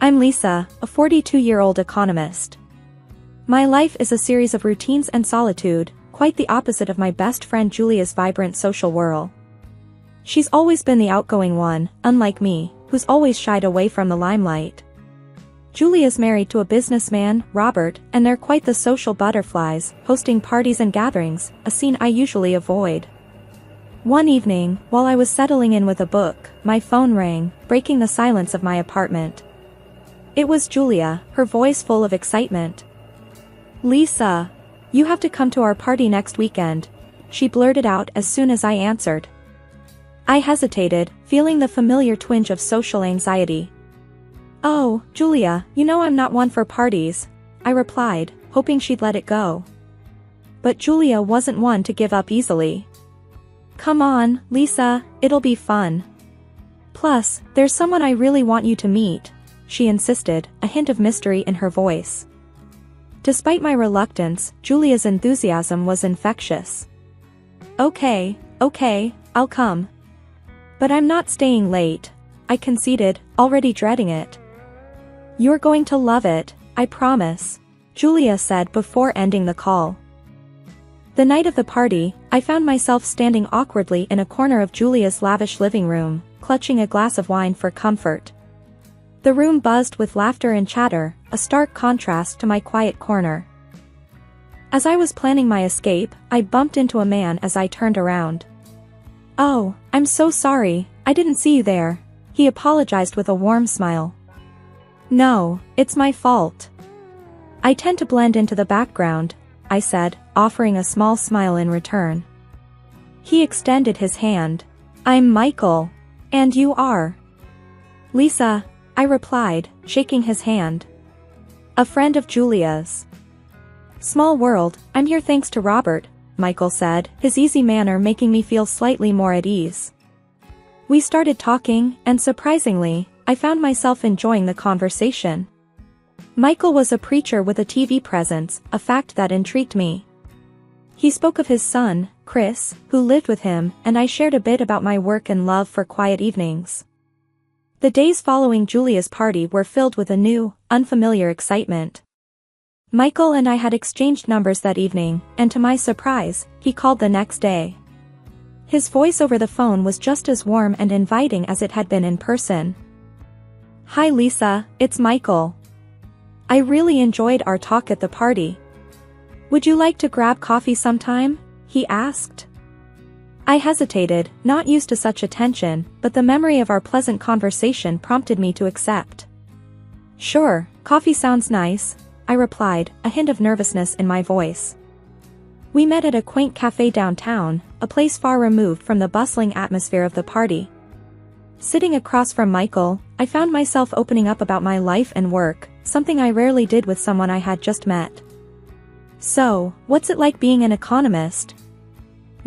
I'm Lisa, a 42-year-old economist. My life is a series of routines and solitude, quite the opposite of my best friend Julia's vibrant social whirl. She's always been the outgoing one, unlike me, who's always shied away from the limelight. Julia's married to a businessman, Robert, and they're quite the social butterflies, hosting parties and gatherings, a scene I usually avoid. One evening, while I was settling in with a book, my phone rang, breaking the silence of my apartment. It was Julia, her voice full of excitement. "Lisa, you have to come to our party next weekend," she blurted out as soon as I answered. I hesitated, feeling the familiar twinge of social anxiety. "Oh, Julia, you know I'm not one for parties," I replied, hoping she'd let it go. But Julia wasn't one to give up easily. "Come on, Lisa, it'll be fun. Plus, there's someone I really want you to meet," she insisted, a hint of mystery in her voice. Despite my reluctance, Julia's enthusiasm was infectious. Okay, I'll come. But I'm not staying late," I conceded, already dreading it. "You're going to love it, I promise," Julia said before ending the call. The night of the party, I found myself standing awkwardly in a corner of Julia's lavish living room, clutching a glass of wine for comfort. The room buzzed with laughter and chatter, a stark contrast to my quiet corner. As I was planning my escape, I bumped into a man as I turned around. "Oh, I'm so sorry, I didn't see you there," he apologized with a warm smile. "No, it's my fault. I tend to blend into the background," I said, offering a small smile in return. He extended his hand. "I'm Michael. And you are?" "Lisa," I replied, shaking his hand. "A friend of Julia's." "Small world, I'm here thanks to Robert," Michael said, his easy manner making me feel slightly more at ease. We started talking, and surprisingly, I found myself enjoying the conversation. Michael was a preacher with a TV presence, a fact that intrigued me. He spoke of his son, Chris, who lived with him, and I shared a bit about my work and love for quiet evenings. The days following Julia's party were filled with a new, unfamiliar excitement. Michael and I had exchanged numbers that evening, and to my surprise, he called the next day. His voice over the phone was just as warm and inviting as it had been in person. "Hi Lisa, it's Michael. I really enjoyed our talk at the party. Would you like to grab coffee sometime?" he asked. I hesitated, not used to such attention, but the memory of our pleasant conversation prompted me to accept. "Sure, coffee sounds nice," I replied, a hint of nervousness in my voice. We met at a quaint cafe downtown, a place far removed from the bustling atmosphere of the party. Sitting across from Michael, I found myself opening up about my life and work, something I rarely did with someone I had just met. "So, what's it like being an economist?"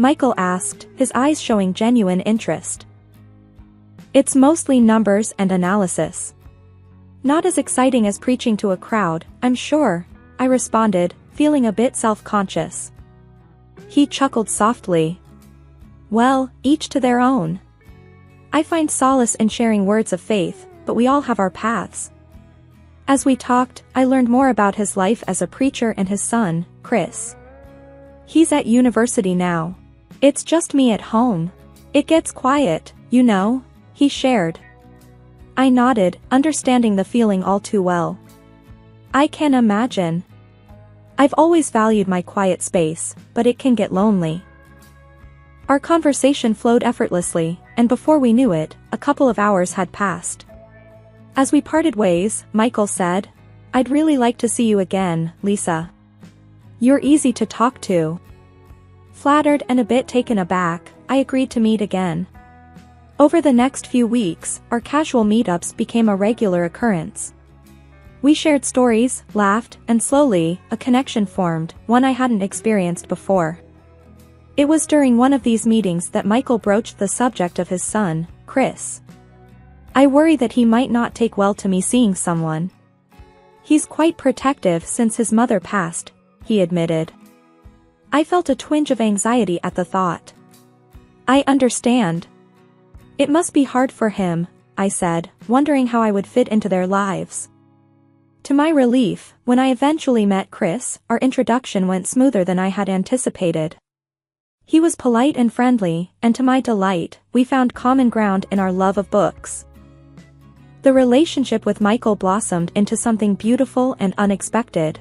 Michael asked, his eyes showing genuine interest. "It's mostly numbers and analysis. Not as exciting as preaching to a crowd, I'm sure," I responded, feeling a bit self-conscious. He chuckled softly. "Well, each to their own. I find solace in sharing words of faith, but we all have our paths." As we talked, I learned more about his life as a preacher and his son, Chris. "He's at university now. It's just me at home. It gets quiet, you know," he shared. I nodded, understanding the feeling all too well. "I can imagine. I've always valued my quiet space, but it can get lonely." Our conversation flowed effortlessly, and before we knew it, a couple of hours had passed. As we parted ways, Michael said, "I'd really like to see you again, Lisa. You're easy to talk to." Flattered and a bit taken aback, I agreed to meet again. Over the next few weeks, our casual meetups became a regular occurrence. We shared stories, laughed, and slowly, a connection formed, one I hadn't experienced before. It was during one of these meetings that Michael broached the subject of his son, Chris. "I worry that he might not take well to me seeing someone. He's quite protective since his mother passed," he admitted. I felt a twinge of anxiety at the thought. "I understand. It must be hard for him," I said, wondering how I would fit into their lives. To my relief, when I eventually met Chris, our introduction went smoother than I had anticipated. He was polite and friendly, and to my delight, we found common ground in our love of books. The relationship with Michael blossomed into something beautiful and unexpected.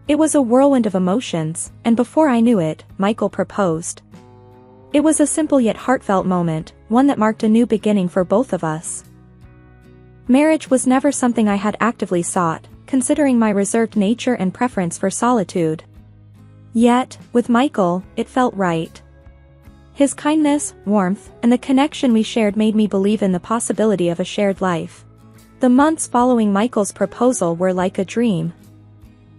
It was a whirlwind of emotions, and before I knew it, Michael proposed. It was a simple yet heartfelt moment, one that marked a new beginning for both of us. Marriage was never something I had actively sought, considering my reserved nature and preference for solitude. Yet, with Michael, it felt right. His kindness, warmth, and the connection we shared made me believe in the possibility of a shared life. The months following Michael's proposal were like a dream.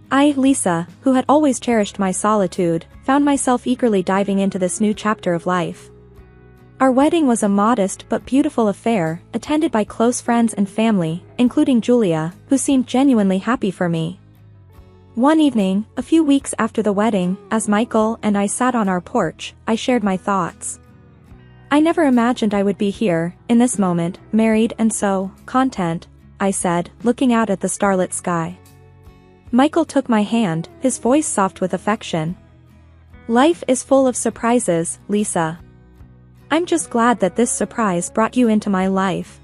I, Lisa, who had always cherished my solitude, found myself eagerly diving into this new chapter of life. Our wedding was a modest but beautiful affair, attended by close friends and family, including Julia, who seemed genuinely happy for me. One evening, a few weeks after the wedding, as Michael and I sat on our porch, I shared my thoughts. I never imagined I would be here, in this moment, married and so content, I said, looking out at the starlit sky. Michael took my hand, his voice soft with affection. Life is full of surprises, Lisa. I'm just glad that this surprise brought you into my life.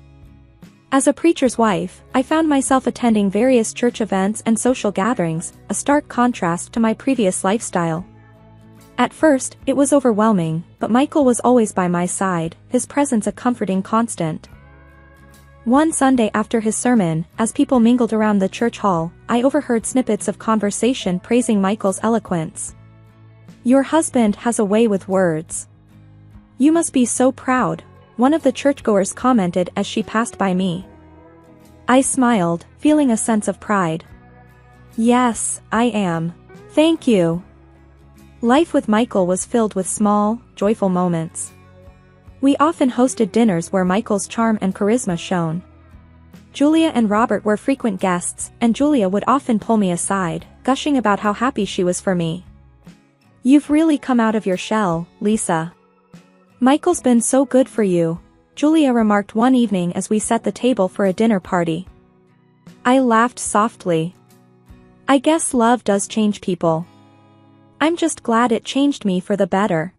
As a preacher's wife, I found myself attending various church events and social gatherings, a stark contrast to my previous lifestyle. At first, it was overwhelming, but Michael was always by my side, his presence a comforting constant. One Sunday after his sermon, as people mingled around the church hall, I overheard snippets of conversation praising Michael's eloquence. "Your husband has a way with words. You must be so proud," one of the churchgoers commented as she passed by me. I smiled, feeling a sense of pride. "Yes, I am. Thank you." Life with Michael was filled with small, joyful moments. We often hosted dinners where Michael's charm and charisma shone. Julia and Robert were frequent guests, and Julia would often pull me aside, gushing about how happy she was for me. "You've really come out of your shell, Lisa. Michael's been so good for you," Julia remarked one evening as we set the table for a dinner party. I laughed softly. "I guess love does change people. I'm just glad it changed me for the better."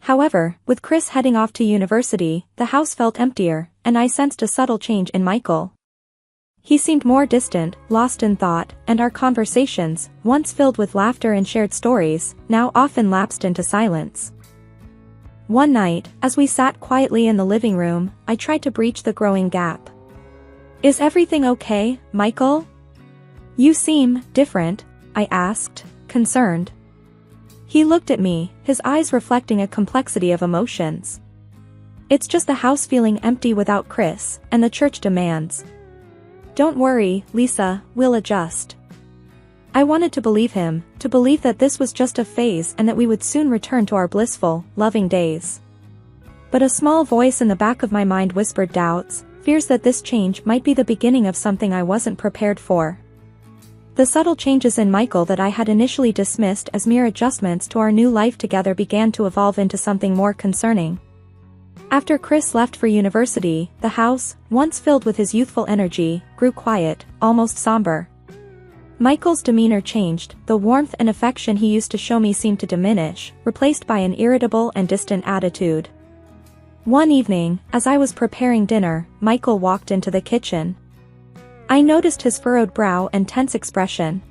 However, with Chris heading off to university, the house felt emptier, and I sensed a subtle change in Michael. He seemed more distant, lost in thought, and our conversations, once filled with laughter and shared stories, now often lapsed into silence. One night, as we sat quietly in the living room, I tried to breach the growing gap. "Is everything okay, Michael? You seem different," I asked, concerned. He looked at me, his eyes reflecting a complexity of emotions. "It's just the house feeling empty without Chris, and the church demands. Don't worry, Lisa, we'll adjust." I wanted to believe him, to believe that this was just a phase and that we would soon return to our blissful, loving days. But a small voice in the back of my mind whispered doubts, fears that this change might be the beginning of something I wasn't prepared for. The subtle changes in Michael that I had initially dismissed as mere adjustments to our new life together began to evolve into something more concerning. After Chris left for university, the house, once filled with his youthful energy, grew quiet, almost somber. Michael's demeanor changed, the warmth and affection he used to show me seemed to diminish, replaced by an irritable and distant attitude. One evening, as I was preparing dinner, Michael walked into the kitchen. I noticed his furrowed brow and tense expression.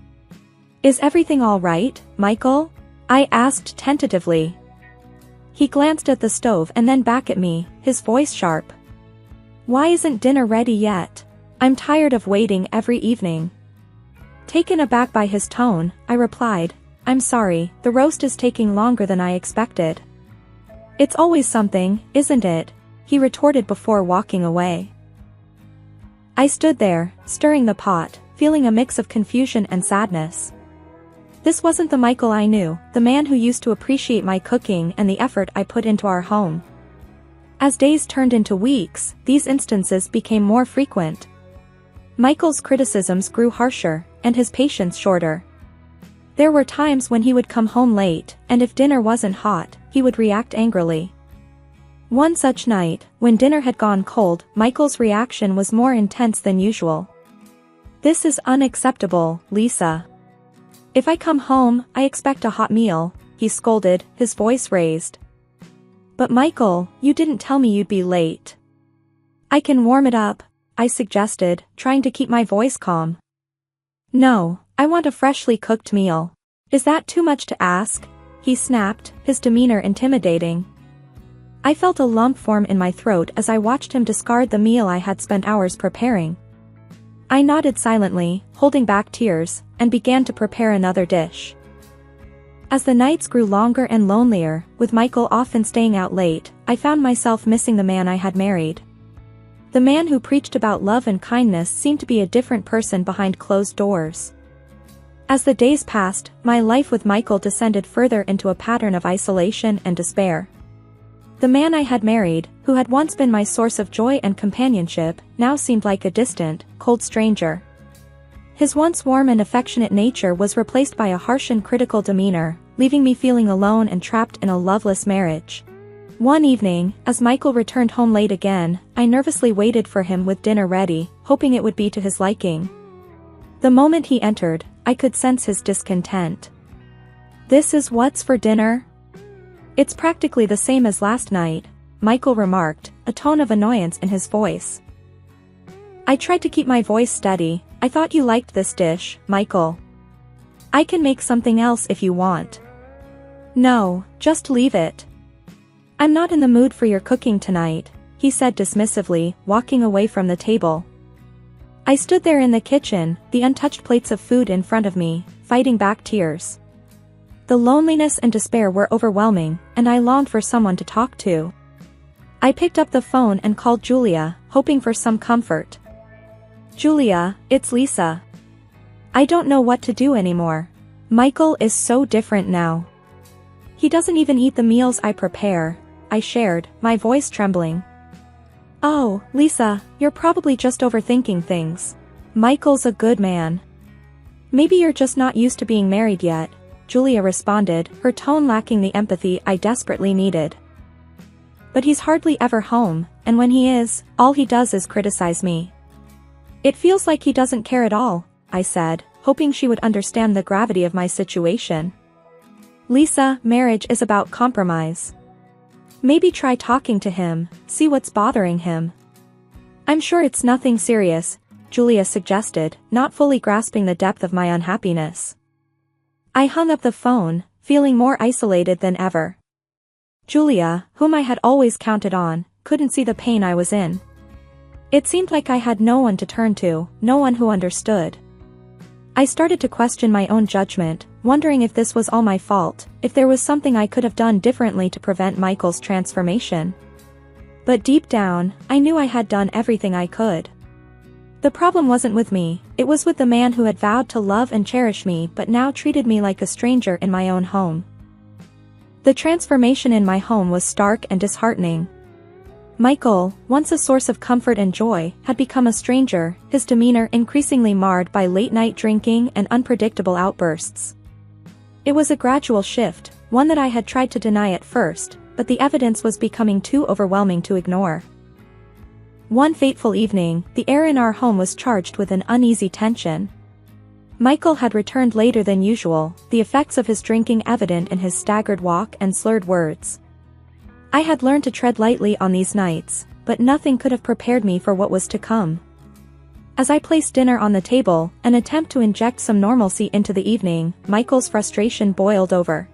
"Is everything all right, Michael?" I asked tentatively. He glanced at the stove and then back at me, his voice sharp. "Why isn't dinner ready yet? I'm tired of waiting every evening." Taken aback by his tone, I replied, "I'm sorry, the roast is taking longer than I expected." "It's always something, isn't it?" he retorted before walking away. I stood there, stirring the pot, feeling a mix of confusion and sadness. This wasn't the Michael I knew, the man who used to appreciate my cooking and the effort I put into our home. As days turned into weeks, these instances became more frequent. Michael's criticisms grew harsher, and his patience shorter. There were times when he would come home late, and if dinner wasn't hot, he would react angrily. One such night, when dinner had gone cold, Michael's reaction was more intense than usual. "This is unacceptable, Lisa. If I come home, I expect a hot meal," he scolded, his voice raised. "But Michael, you didn't tell me you'd be late." "I can warm it up," I suggested, trying to keep my voice calm. "No, I want a freshly cooked meal." "Is that too much to ask?" he snapped, his demeanor intimidating. I felt a lump form in my throat as I watched him discard the meal I had spent hours preparing. I nodded silently, holding back tears, and began to prepare another dish. As the nights grew longer and lonelier, with Michael often staying out late, I found myself missing the man I had married. The man who preached about love and kindness seemed to be a different person behind closed doors. As the days passed, my life with Michael descended further into a pattern of isolation and despair. The man I had married, who had once been my source of joy and companionship, now seemed like a distant, cold stranger. His once warm and affectionate nature was replaced by a harsh and critical demeanor, leaving me feeling alone and trapped in a loveless marriage. One evening, as Michael returned home late again, I nervously waited for him with dinner ready, hoping it would be to his liking. The moment he entered, I could sense his discontent. "This is what's for dinner?" "It's practically the same as last night," Michael remarked, a tone of annoyance in his voice. I tried to keep my voice steady. "I thought you liked this dish, Michael. I can make something else if you want." "No, just leave it. I'm not in the mood for your cooking tonight," he said dismissively, walking away from the table. I stood there in the kitchen, the untouched plates of food in front of me, fighting back tears. The loneliness and despair were overwhelming, and I longed for someone to talk to. I picked up the phone and called Julia, hoping for some comfort. "Julia, it's Lisa. I don't know what to do anymore. Michael is so different now. He doesn't even eat the meals I prepare," I shared, my voice trembling. "Oh, Lisa, you're probably just overthinking things. Michael's a good man. Maybe you're just not used to being married yet," Julia responded, her tone lacking the empathy I desperately needed. "But he's hardly ever home, and when he is, all he does is criticize me." "It feels like he doesn't care at all," I said, hoping she would understand the gravity of my situation. "Lisa, marriage is about compromise. Maybe try talking to him, see what's bothering him." "I'm sure it's nothing serious," Julia suggested, not fully grasping the depth of my unhappiness. I hung up the phone, feeling more isolated than ever. Julia, whom I had always counted on, couldn't see the pain I was in. It seemed like I had no one to turn to, no one who understood. I started to question my own judgment, wondering if this was all my fault, if there was something I could have done differently to prevent Michael's transformation. But deep down, I knew I had done everything I could. The problem wasn't with me, it was with the man who had vowed to love and cherish me but now treated me like a stranger in my own home. The transformation in my home was stark and disheartening. Michael, once a source of comfort and joy, had become a stranger, his demeanor increasingly marred by late-night drinking and unpredictable outbursts. It was a gradual shift, one that I had tried to deny at first, but the evidence was becoming too overwhelming to ignore. One fateful evening, the air in our home was charged with an uneasy tension. Michael had returned later than usual, the effects of his drinking evident in his staggered walk and slurred words. I had learned to tread lightly on these nights, but nothing could have prepared me for what was to come. As I placed dinner on the table, an attempt to inject some normalcy into the evening, Michael's frustration boiled over.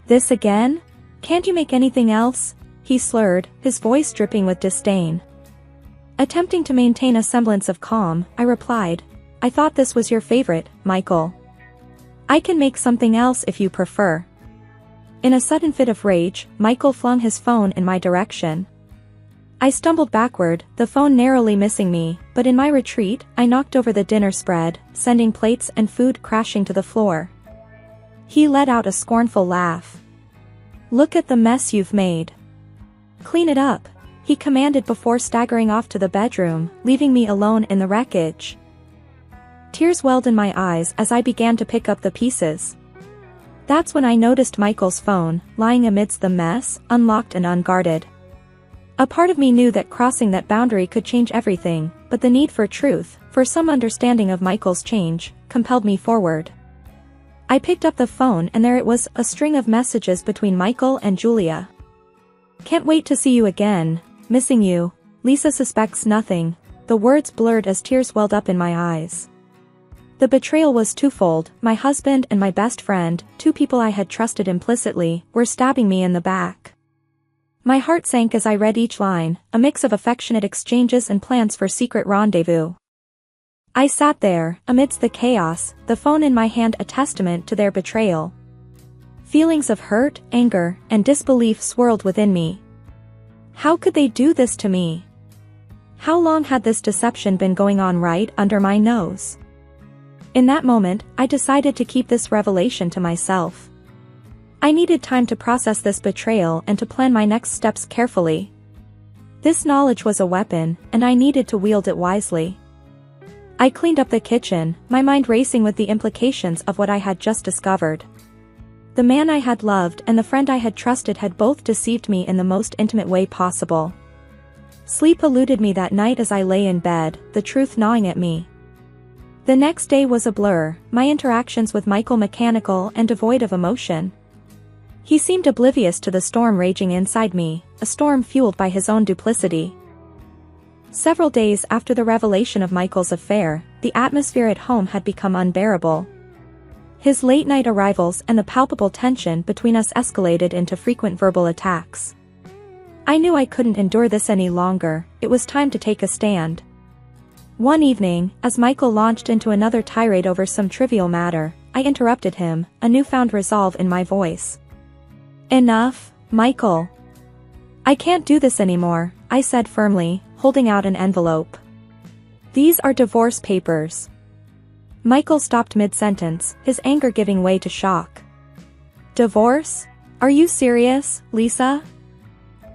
"This again? Can't you make anything else?" he slurred, his voice dripping with disdain. Attempting to maintain a semblance of calm, I replied, "I thought this was your favorite, Michael. I can make something else if you prefer." In a sudden fit of rage, Michael flung his phone in my direction. I stumbled backward, the phone narrowly missing me, but in my retreat, I knocked over the dinner spread, sending plates and food crashing to the floor. He let out a scornful laugh. "Look at the mess you've made. Clean it up," he commanded before staggering off to the bedroom, leaving me alone in the wreckage. Tears welled in my eyes as I began to pick up the pieces. That's when I noticed Michael's phone, lying amidst the mess, unlocked and unguarded. A part of me knew that crossing that boundary could change everything, but the need for truth, for some understanding of Michael's change, compelled me forward. I picked up the phone and there it was, a string of messages between Michael and Julia. "Can't wait to see you again, missing you, Lisa suspects nothing," the words blurred as tears welled up in my eyes. The betrayal was twofold. My husband and my best friend, two people I had trusted implicitly, were stabbing me in the back. My heart sank as I read each line, a mix of affectionate exchanges and plans for secret rendezvous. I sat there, amidst the chaos, the phone in my hand a testament to their betrayal. Feelings of hurt, anger, and disbelief swirled within me. How could they do this to me? How long had this deception been going on right under my nose? In that moment, I decided to keep this revelation to myself. I needed time to process this betrayal and to plan my next steps carefully. This knowledge was a weapon, and I needed to wield it wisely. I cleaned up the kitchen, my mind racing with the implications of what I had just discovered. The man I had loved and the friend I had trusted had both deceived me in the most intimate way possible. Sleep eluded me that night as I lay in bed, the truth gnawing at me. The next day was a blur, my interactions with Michael mechanical and devoid of emotion. He seemed oblivious to the storm raging inside me, a storm fueled by his own duplicity. Several days after the revelation of Michael's affair, the atmosphere at home had become unbearable. His late-night arrivals and the palpable tension between us escalated into frequent verbal attacks. I knew I couldn't endure this any longer, it was time to take a stand. One evening, as Michael launched into another tirade over some trivial matter, I interrupted him, a newfound resolve in my voice. "Enough, Michael. I can't do this anymore," I said firmly, holding out an envelope. "These are divorce papers." Michael stopped mid-sentence, his anger giving way to shock. "Divorce? Are you serious, Lisa?"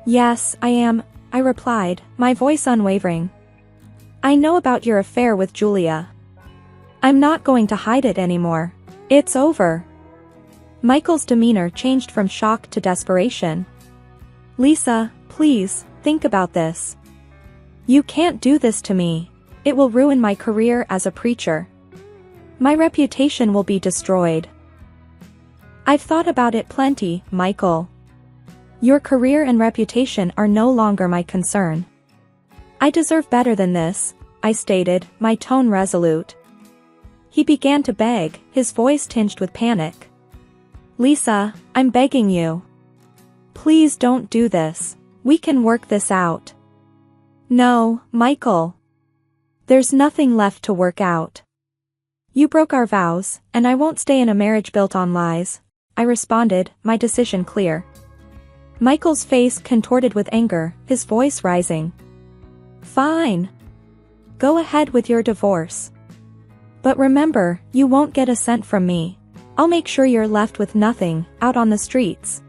"Yes, I am," I replied, my voice unwavering. "I know about your affair with Julia. I'm not going to hide it anymore. It's over." Michael's demeanor changed from shock to desperation. "Lisa, please, think about this. You can't do this to me. It will ruin my career as a preacher. My reputation will be destroyed." "I've thought about it plenty, Michael. Your career and reputation are no longer my concern. I deserve better than this," I stated, my tone resolute. He began to beg, his voice tinged with panic. "Lisa, I'm begging you. Please don't do this. We can work this out." "No, Michael. There's nothing left to work out. You broke our vows, and I won't stay in a marriage built on lies," I responded, my decision clear. Michael's face contorted with anger, his voice rising. "Fine. Go ahead with your divorce. But remember, you won't get a cent from me. I'll make sure you're left with nothing, out on the streets."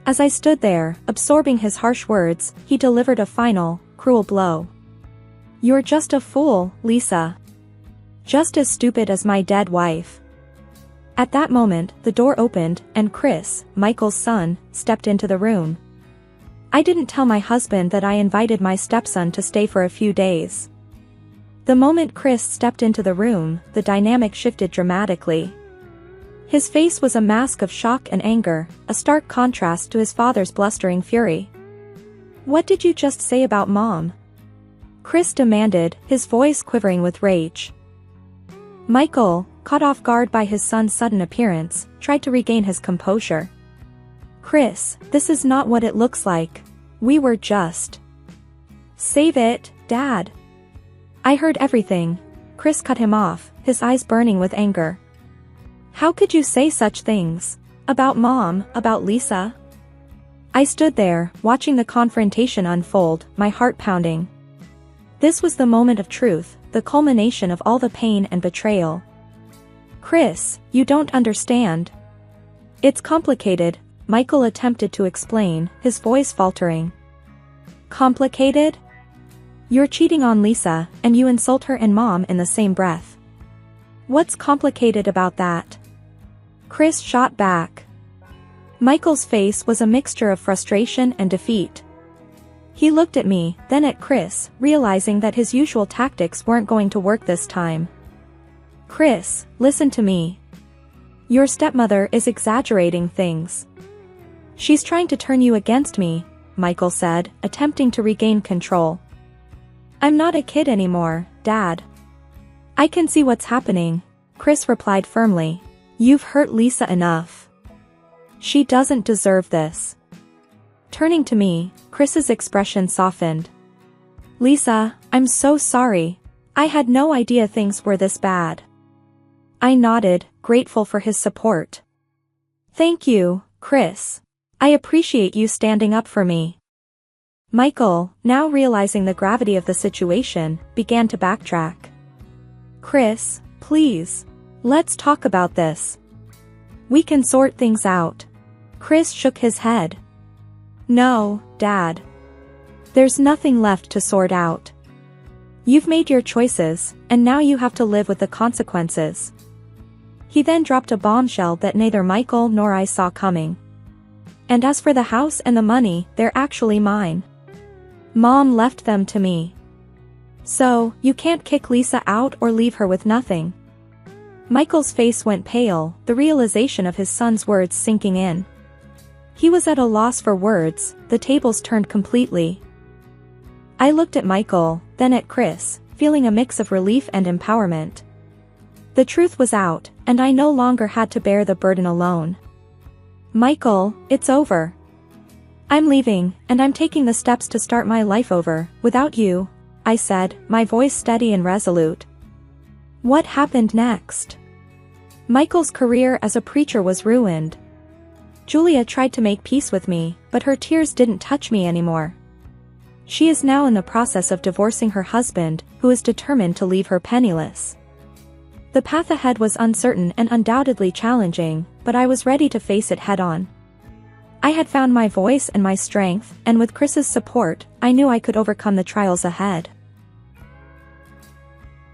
As I stood there, absorbing his harsh words, he delivered a final, cruel blow. "You're just a fool, Lisa. Just as stupid as my dead wife." At that moment, the door opened, and Chris, Michael's son, stepped into the room. I didn't tell my husband that I invited my stepson to stay for a few days. The moment Chris stepped into the room, the dynamic shifted dramatically. His face was a mask of shock and anger, a stark contrast to his father's blustering fury. "What did you just say about Mom?" Chris demanded, his voice quivering with rage. Michael, caught off guard by his son's sudden appearance, tried to regain his composure. "Chris, this is not what it looks like. We were just..." "Save it, Dad." "I heard everything." Chris cut him off, his eyes burning with anger. "How could you say such things? About Mom, about Lisa?" I stood there, watching the confrontation unfold, my heart pounding. This was the moment of truth, the culmination of all the pain and betrayal. "Chris, you don't understand. It's complicated," Michael attempted to explain, his voice faltering. "Complicated? You're cheating on Lisa, and you insult her and Mom in the same breath. What's complicated about that?" Chris shot back. Michael's face was a mixture of frustration and defeat. He looked at me, then at Chris, realizing that his usual tactics weren't going to work this time. Chris, listen to me. Your stepmother is exaggerating things. She's trying to turn you against me, Michael said, attempting to regain control. I'm not a kid anymore, Dad. I can see what's happening, Chris replied firmly. You've hurt Lisa enough. She doesn't deserve this. Turning to me, Chris's expression softened. Lisa, I'm so sorry. I had no idea things were this bad. I nodded, grateful for his support. Thank you, Chris. I appreciate you standing up for me. Michael, now realizing the gravity of the situation, began to backtrack. Chris, please. Let's talk about this. We can sort things out. Chris shook his head. No, Dad. There's nothing left to sort out. You've made your choices, and now you have to live with the consequences. He then dropped a bombshell that neither Michael nor I saw coming. And as for the house and the money, they're actually mine. Mom left them to me. So, you can't kick Lisa out or leave her with nothing. Michael's face went pale, the realization of his son's words sinking in. He was at a loss for words, the tables turned completely. I looked at Michael, then at Chris, feeling a mix of relief and empowerment. The truth was out, and I no longer had to bear the burden alone. Michael, it's over. I'm leaving, and I'm taking the steps to start my life over, without you, I said, my voice steady and resolute. What happened next? Michael's career as a preacher was ruined. Julia tried to make peace with me, but her tears didn't touch me anymore. She is now in the process of divorcing her husband, who is determined to leave her penniless. The path ahead was uncertain and undoubtedly challenging, but I was ready to face it head-on. I had found my voice and my strength, and with Chris's support, I knew I could overcome the trials ahead.